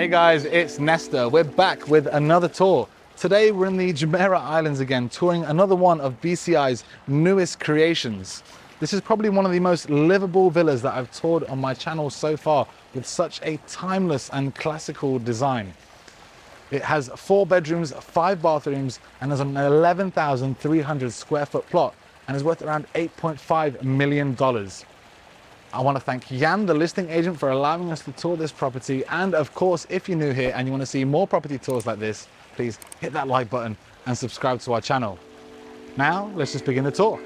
Hey guys, it's Nestor. We're back with another tour. Today we're in the Jumeirah Islands again, touring another one of BCI's newest creations. This is probably one of the most livable villas that I've toured on my channel so far, with such a timeless and classical design. It has 4 bedrooms, 5 bathrooms, and is an 11,300 square foot plot, and is worth around $8.5 million. I want to thank Jan, the listing agent, for allowing us to tour this property. And of course, if you're new here and you want to see more property tours like this, please hit that like button and subscribe to our channel. Now, let's just begin the tour.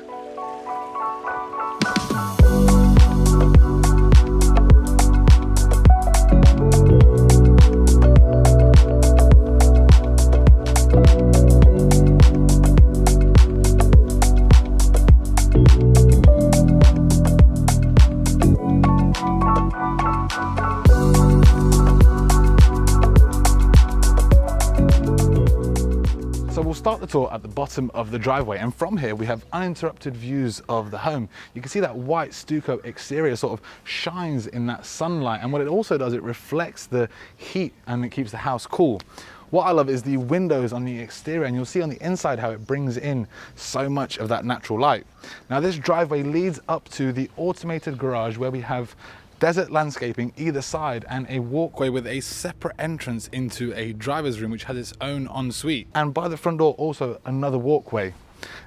So we'll start the tour at the bottom of the driveway, and from here we have uninterrupted views of the home. You can see that white stucco exterior sort of shines in that sunlight, and what it also does, it reflects the heat and it keeps the house cool. What I love is the windows on the exterior, and you'll see on the inside how it brings in so much of that natural light. Now this driveway leads up to the automated garage, where we have desert landscaping either side and a walkway with a separate entrance into a driver's room which has its own ensuite, and by the front door also another walkway.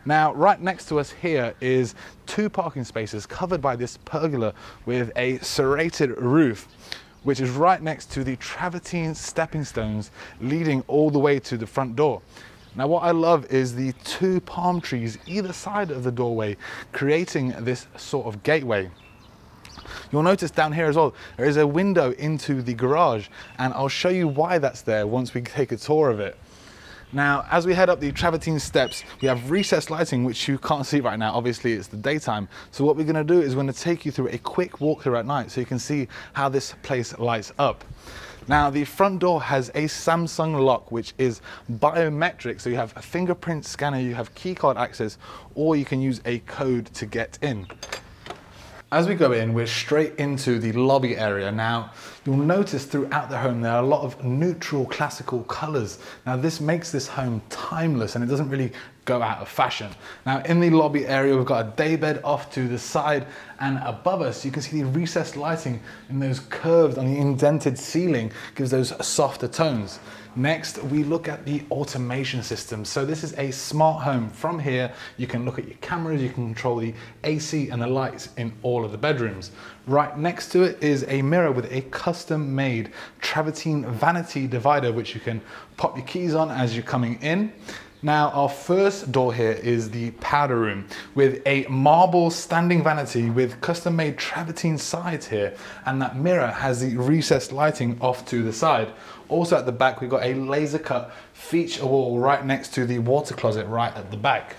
Now right next to us here is 2 parking spaces covered by this pergola with a serrated roof, which is right next to the travertine stepping stones leading all the way to the front door. Now what I love is the 2 palm trees either side of the doorway, creating this sort of gateway. You'll notice down here as well, there is a window into the garage, and I'll show you why that's there once we take a tour of it. Now, as we head up the travertine steps, we have recessed lighting, which you can't see right now. Obviously, it's the daytime. So what we're going to do is we're going to take you through a quick walkthrough at night so you can see how this place lights up. Now, the front door has a Samsung lock, which is biometric. So you have a fingerprint scanner, you have keycard access, or you can use a code to get in. As we go in, we're straight into the lobby area. Now, you'll notice throughout the home there are a lot of neutral classical colors. Now, this makes this home timeless, and it doesn't really go out of fashion. Now, in the lobby area, we've got a daybed off to the side, and above us, you can see the recessed lighting in those curves on the indented ceiling gives those softer tones. Next, we look at the automation system. So this is a smart home. From here, you can look at your cameras, you can control the AC and the lights in all of the bedrooms. Right next to it is a mirror with a custom-made travertine vanity divider, which you can pop your keys on as you're coming in. Now, our first door here is the powder room with a marble standing vanity with custom-made travertine sides here, and that mirror has the recessed lighting off to the side. Also at the back, we've got a laser cut feature wall right next to the water closet right at the back.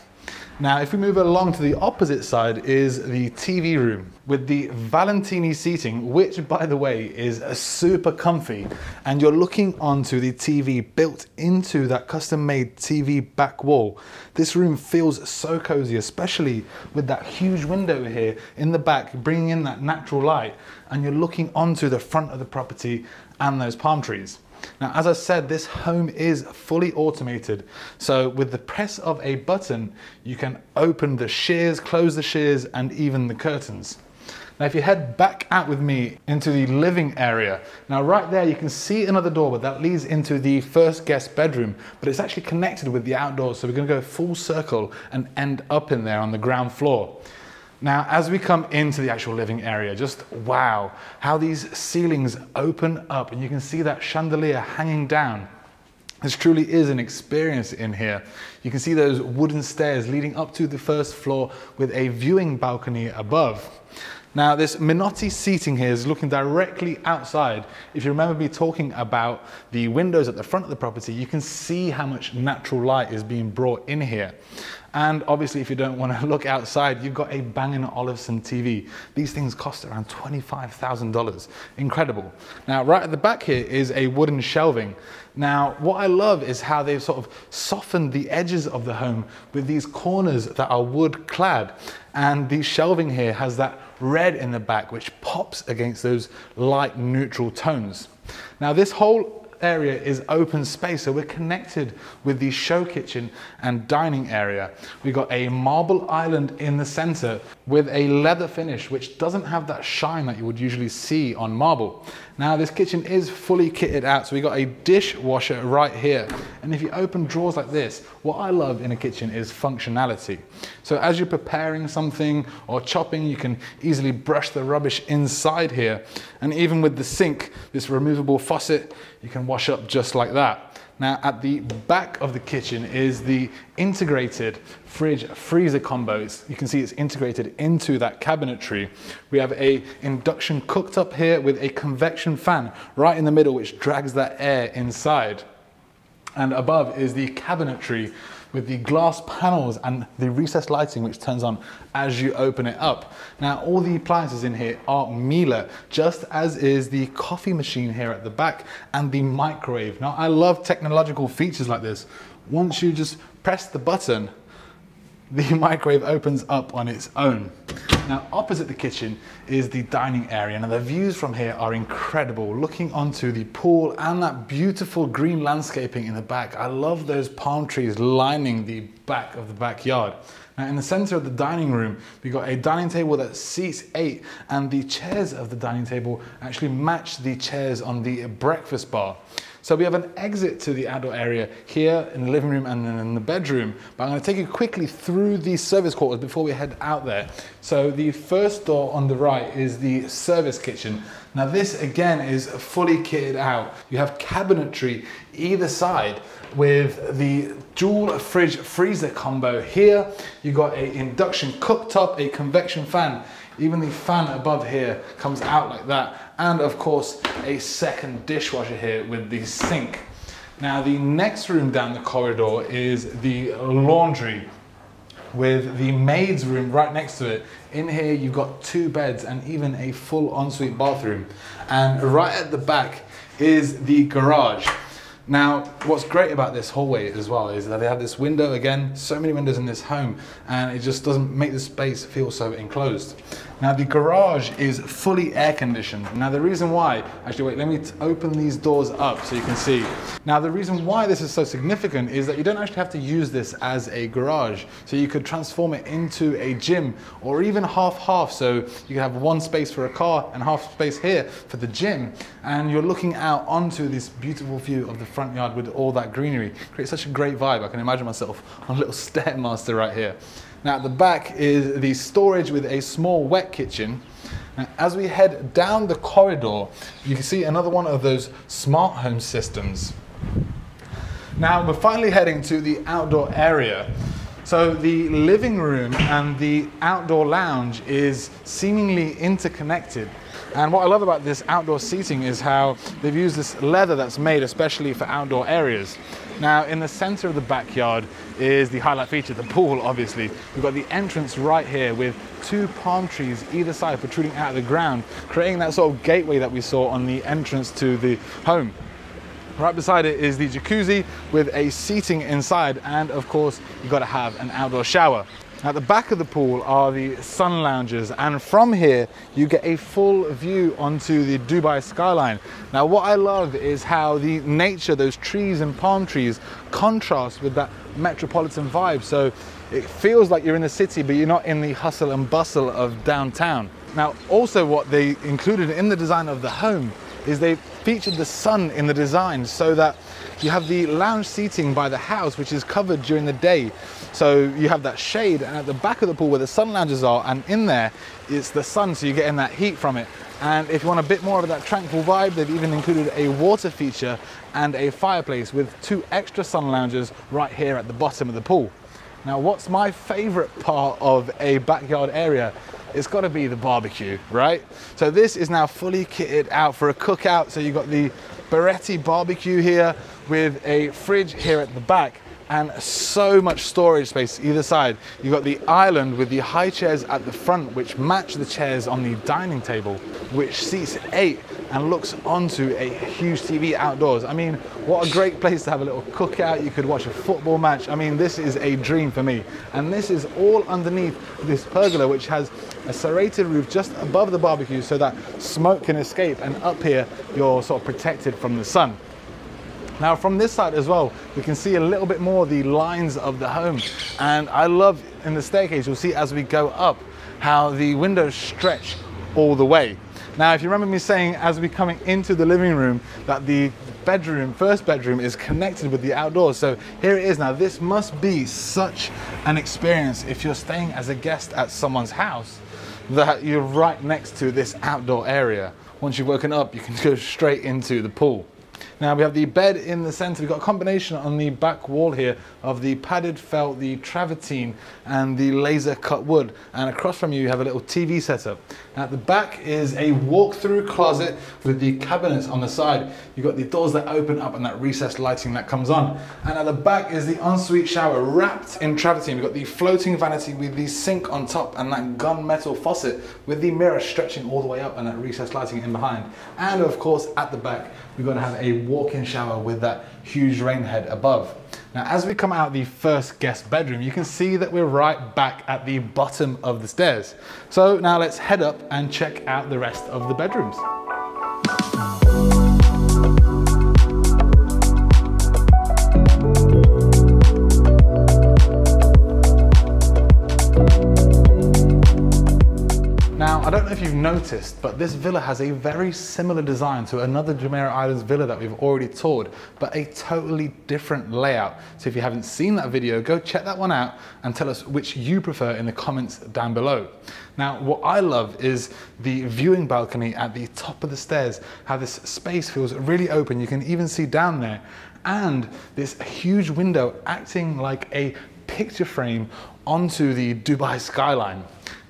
Now, if we move along to the opposite side is the TV room with the Valentini seating, which by the way is super comfy, and you're looking onto the TV built into that custom-made TV back wall. This room feels so cozy, especially with that huge window here in the back, bringing in that natural light, and you're looking onto the front of the property and those palm trees. Now, as I said, this home is fully automated. So with the press of a button, you can open the shears, close the shears, and even the curtains. Now, if you head back out with me into the living area, now right there you can see another door, but that leads into the first guest bedroom, but it's actually connected with the outdoors. So we're going to go full circle and end up in there on the ground floor. Now, as we come into the actual living area, just wow, how these ceilings open up, and you can see that chandelier hanging down. This truly is an experience in here. You can see those wooden stairs leading up to the first floor with a viewing balcony above. Now, this Minotti seating here is looking directly outside. If you remember me talking about the windows at the front of the property, you can see how much natural light is being brought in here. And obviously, if you don't want to look outside, you've got a Bang & Olufsen TV. These things cost around $25,000. Incredible. Now, right at the back here is a wooden shelving. Now, what I love is how they've sort of softened the edges of the home with these corners that are wood clad. And the shelving here has that red in the back, which pops against those light neutral tones. Now, this whole area is open space, so we're connected with the show kitchen and dining area. We've got a marble island in the center with a leather finish, which doesn't have that shine that you would usually see on marble. Now this kitchen is fully kitted out, so we got a dishwasher right here. And if you open drawers like this, what I love in a kitchen is functionality. So as you're preparing something or chopping, you can easily brush the rubbish inside here. And even with the sink, this removable faucet, you can wash up just like that. Now at the back of the kitchen is the integrated fridge freezer combo. You can see it's integrated into that cabinetry. We have a induction cooktop here with a convection fan right in the middle, which drags that air inside. And above is the cabinetry with the glass panels and the recessed lighting, which turns on as you open it up. Now, all the appliances in here are Milic, just as is the coffee machine here at the back and the microwave. Now, I love technological features like this. Once you just press the button, the microwave opens up on its own. Now, opposite the kitchen is the dining area. Now, the views from here are incredible, looking onto the pool and that beautiful green landscaping in the back. I love those palm trees lining the back of the backyard. Now, in the center of the dining room, we've got a dining table that seats 8, and the chairs of the dining table actually match the chairs on the breakfast bar. So we have an exit to the outdoor area here in the living room and then in the bedroom, but I'm going to take you quickly through the service quarters before we head out there. So the first door on the right is the service kitchen. Now this again is fully kitted out. You have cabinetry either side with the dual fridge freezer combo here. You've got an induction cooktop, a convection fan. Even the fan above here comes out like that. And of course, a second dishwasher here with the sink. Now the next room down the corridor is the laundry with the maid's room right next to it. In here, you've got 2 beds and even a full ensuite bathroom. And right at the back is the garage. Now, what's great about this hallway as well is that they have this window, again, so many windows in this home, and it just doesn't make the space feel so enclosed. Now, the garage is fully air conditioned. Now, the reason why, actually wait, let me open these doors up so you can see. Now, the reason why this is so significant is that you don't actually have to use this as a garage. So you could transform it into a gym, or even half-half, so you could have one space for a car and half space here for the gym. And you're looking out onto this beautiful view of the front yard with all that greenery. Creates such a great vibe. I can imagine myself on a little stairmaster right here. Now at the back is the storage with a small wet kitchen. Now, as we head down the corridor, you can see another one of those smart home systems. Now we're finally heading to the outdoor area. So the living room and the outdoor lounge is seemingly interconnected. And what I love about this outdoor seating is how they've used this leather that's made especially for outdoor areas. Now, in the center of the backyard is the highlight feature, the pool, obviously. We've got the entrance right here with 2 palm trees either side protruding out of the ground, creating that sort of gateway that we saw on the entrance to the home. Right beside it is the jacuzzi with a seating inside, and of course, you've got to have an outdoor shower. At the back of the pool are the sun loungers, and from here you get a full view onto the Dubai skyline. Now what I love is how the nature, those trees and palm trees, contrast with that metropolitan vibe. So it feels like you're in the city, but you're not in the hustle and bustle of downtown. Now also what they included in the design of the home is they featured the sun in the design, so that you have the lounge seating by the house, which is covered during the day. So you have that shade, and at the back of the pool where the sun lounges are, and in there, it's the sun, so you're getting that heat from it. And if you want a bit more of that tranquil vibe, they've even included a water feature and a fireplace with 2 extra sun loungers right here at the bottom of the pool. Now, what's my favorite part of a backyard area? It's got to be the barbecue, right? So this is now fully kitted out for a cookout. So you've got the Beretti barbecue here with a fridge here at the back, and so much storage space either side. You've got the island with the high chairs at the front, which match the chairs on the dining table, which seats 8 and looks onto a huge TV outdoors. I mean, what a great place to have a little cookout. You could watch a football match. I mean, this is a dream for me. And this is all underneath this pergola, which has a serrated roof just above the barbecue so that smoke can escape, and up here you're sort of protected from the sun. Now from this side as well, we can see a little bit more the lines of the home. And I love in the staircase, you'll see as we go up, how the windows stretch all the way. Now, if you remember me saying as we're coming into the living room that the bedroom, first bedroom, is connected with the outdoors. So here it is now. This must be such an experience if you're staying as a guest at someone's house, that you're right next to this outdoor area. Once you've woken up, you can go straight into the pool. Now we have the bed in the center. We've got a combination on the back wall here of the padded felt, the travertine, and the laser cut wood. And across from you have a little TV setup. Now at the back is a walk-through closet with the cabinets on the side. You've got the doors that open up and that recessed lighting that comes on. And at the back is the ensuite shower wrapped in travertine. We've got the floating vanity with the sink on top and that gunmetal faucet with the mirror stretching all the way up and that recessed lighting in behind. And of course at the back we're going to have a walk-in shower with that huge rain head above. Now as we come out the first guest bedroom, you can see that we're right back at the bottom of the stairs. So now let's head up and check out the rest of the bedrooms. Now, I don't know if you've noticed, but this villa has a very similar design to another Jumeirah Islands villa that we've already toured, but a totally different layout. So if you haven't seen that video, go check that one out and tell us which you prefer in the comments down below. Now, what I love is the viewing balcony at the top of the stairs, how this space feels really open. You can even see down there, and this huge window acting like a picture frame onto the Dubai skyline.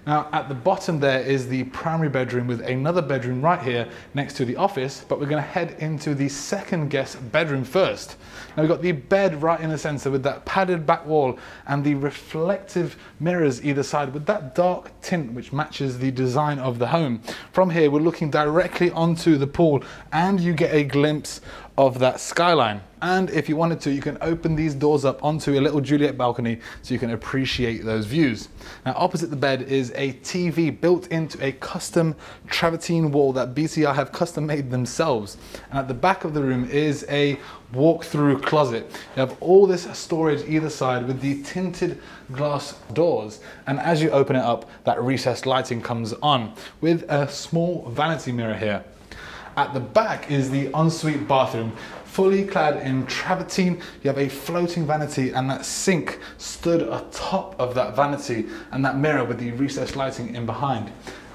Now at the bottom there is the primary bedroom with another bedroom right here next to the office, but we're going to head into the second guest bedroom first. Now we've got the bed right in the center with that padded back wall and the reflective mirrors either side with that dark tint which matches the design of the home. From here we're looking directly onto the pool and you get a glimpse of that skyline. And if you wanted to, you can open these doors up onto a little Juliet balcony so you can appreciate those views. Now opposite the bed is a TV built into a custom travertine wall that BCI have custom made themselves. And at the back of the room is a walk-through closet. You have all this storage either side with the tinted glass doors, and as you open it up, that recessed lighting comes on with a small vanity mirror here. At the back is the ensuite bathroom, fully clad in travertine. You have a floating vanity and that sink stood atop of that vanity and that mirror with the recessed lighting in behind.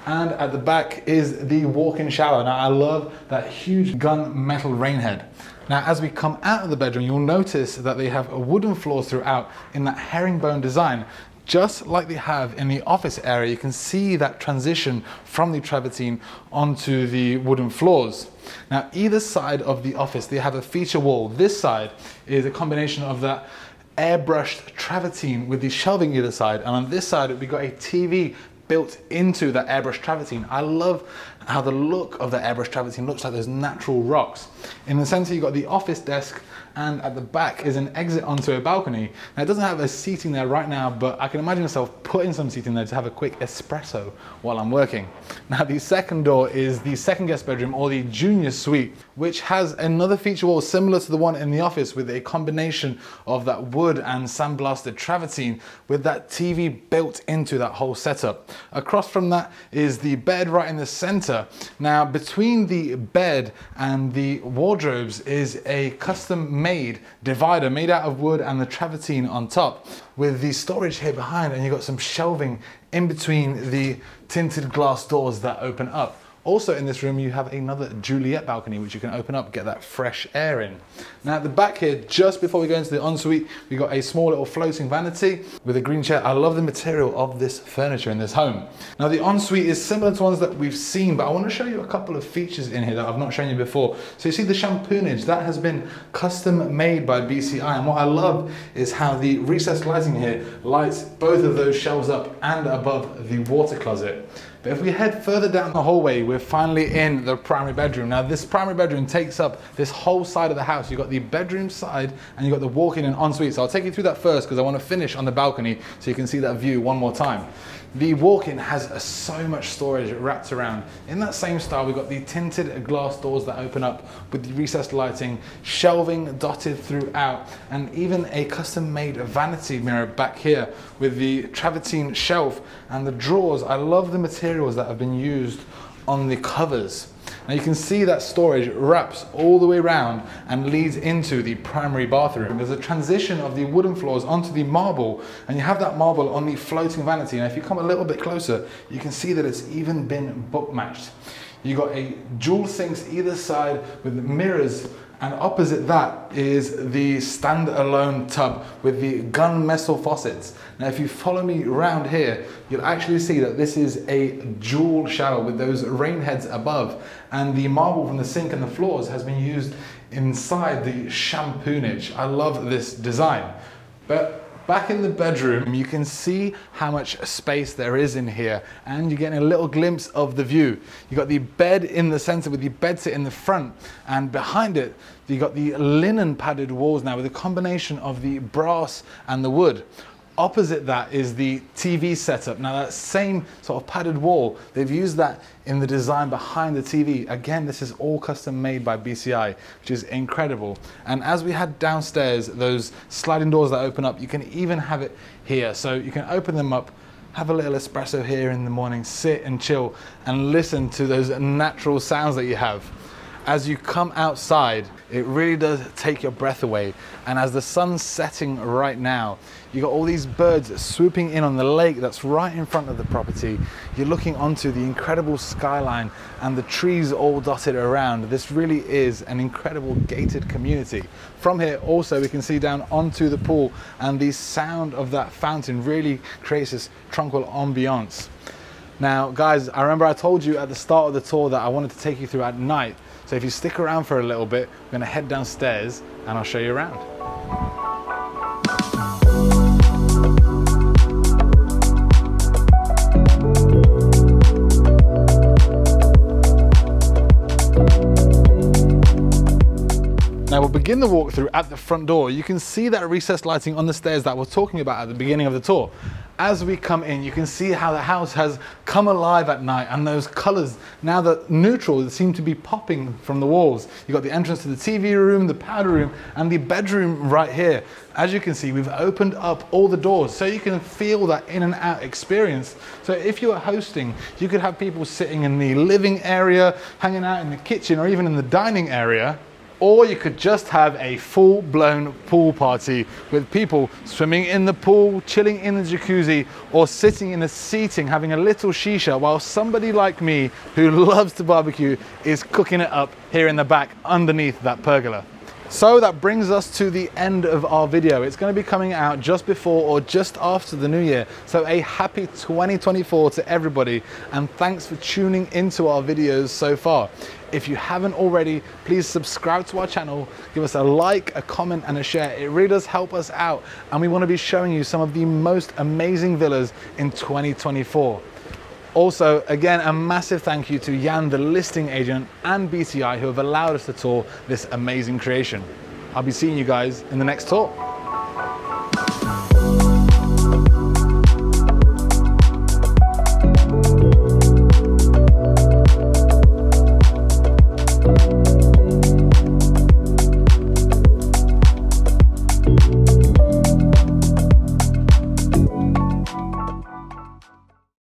And at the back is the walk-in shower. Now I love that huge gun-metal rain head. Now as we come out of the bedroom, you'll notice that they have wooden floors throughout in that herringbone design. Just like they have in the office area, you can see that transition from the travertine onto the wooden floors. Now, either side of the office, they have a feature wall. This side is a combination of that airbrushed travertine with the shelving either side. And on this side, we've got a TV built into that airbrush travertine. I love how the look of the airbrush travertine looks like those natural rocks. In the center, you've got the office desk, and at the back is an exit onto a balcony. Now it doesn't have a seating there right now, but I can imagine myself putting some seating there to have a quick espresso while I'm working. Now the second door is the second guest bedroom, or the junior suite, which has another feature wall similar to the one in the office with a combination of that wood and sandblasted travertine with that TV built into that whole setup. Across from that is the bed right in the center. Now between the bed and the wardrobes is a custom made divider made out of wood and the travertine on top with the storage here behind, and you've got some shelving in between the tinted glass doors that open up. Also in this room you have another Juliet balcony which you can open up, get that fresh air in. Now at the back here, just before we go into the ensuite, we got a small little floating vanity with a green chair. I love the material of this furniture in this home. Now the ensuite is similar to ones that we've seen, but I want to show you a couple of features in here that I've not shown you before. So you see the shampoonage, that has been custom made by BCI, and what I love is how the recessed lighting here lights both of those shelves up and above the water closet. But if we head further down the hallway, we're finally in the primary bedroom. Now this primary bedroom takes up this whole side of the house. You've got the bedroom side and you've got the walk-in and ensuite. So I'll take you through that first because I want to finish on the balcony so you can see that view one more time. The walk-in has so much storage wrapped around. In that same style, we've got the tinted glass doors that open up with the recessed lighting, shelving dotted throughout, and even a custom-made vanity mirror back here with the travertine shelf and the drawers. I love the materials that have been used on the covers. Now you can see that storage wraps all the way around and leads into the primary bathroom. There's a transition of the wooden floors onto the marble, and you have that marble on the floating vanity. And if you come a little bit closer, you can see that it's even been book matched. You've got a dual sinks either side with mirrors, and opposite that is the standalone tub with the gunmetal faucets. Now if you follow me around here, you'll actually see that this is a dual shower with those rain heads above, and the marble from the sink and the floors has been used inside the shampoonage. I love this design. But back in the bedroom, you can see how much space there is in here, and you're getting a little glimpse of the view. You've got the bed in the center with the bed sit in the front, and behind it, you've got the linen padded walls now with a combination of the brass and the wood. Opposite that is the TV setup. Now that same sort of padded wall, they've used that in the design behind the TV. Again, this is all custom made by BCI, which is incredible. And as we head downstairs, those sliding doors that open up, you can even have it here. So you can open them up, have a little espresso here in the morning, sit and chill and listen to those natural sounds that you have. As you come outside, it really does take your breath away. And as the sun's setting right now, you got all these birds swooping in on the lake that's right in front of the property. You're looking onto the incredible skyline and the trees all dotted around. This really is an incredible gated community. From here also we can see down onto the pool, and the sound of that fountain really creates this tranquil ambiance. Now guys, I remember I told you at the start of the tour that I wanted to take you through at night. So if you stick around for a little bit, we're going to head downstairs and I'll show you around. Now we'll begin the walkthrough at the front door. You can see that recessed lighting on the stairs that we're talking about at the beginning of the tour. As we come in, you can see how the house has come alive at night, and those colors, now that neutral, seem to be popping from the walls. You've got the entrance to the TV room, the powder room, and the bedroom right here. As you can see, we've opened up all the doors so you can feel that in and out experience. So if you are hosting, you could have people sitting in the living area, hanging out in the kitchen, or even in the dining area. Or you could just have a full-blown pool party with people swimming in the pool, chilling in the jacuzzi, or sitting in the seating having a little shisha while somebody like me who loves to barbecue is cooking it up here in the back underneath that pergola. So that brings us to the end of our video. It's going to be coming out just before or just after the new year. So a happy 2024 to everybody, and thanks for tuning into our videos so far. If you haven't already, please subscribe to our channel, give us a like, a comment and a share. It really does help us out, and we want to be showing you some of the most amazing villas in 2024. Also, again, a massive thank you to Jan, the listing agent, and BCI, who have allowed us to tour this amazing creation. I'll be seeing you guys in the next tour.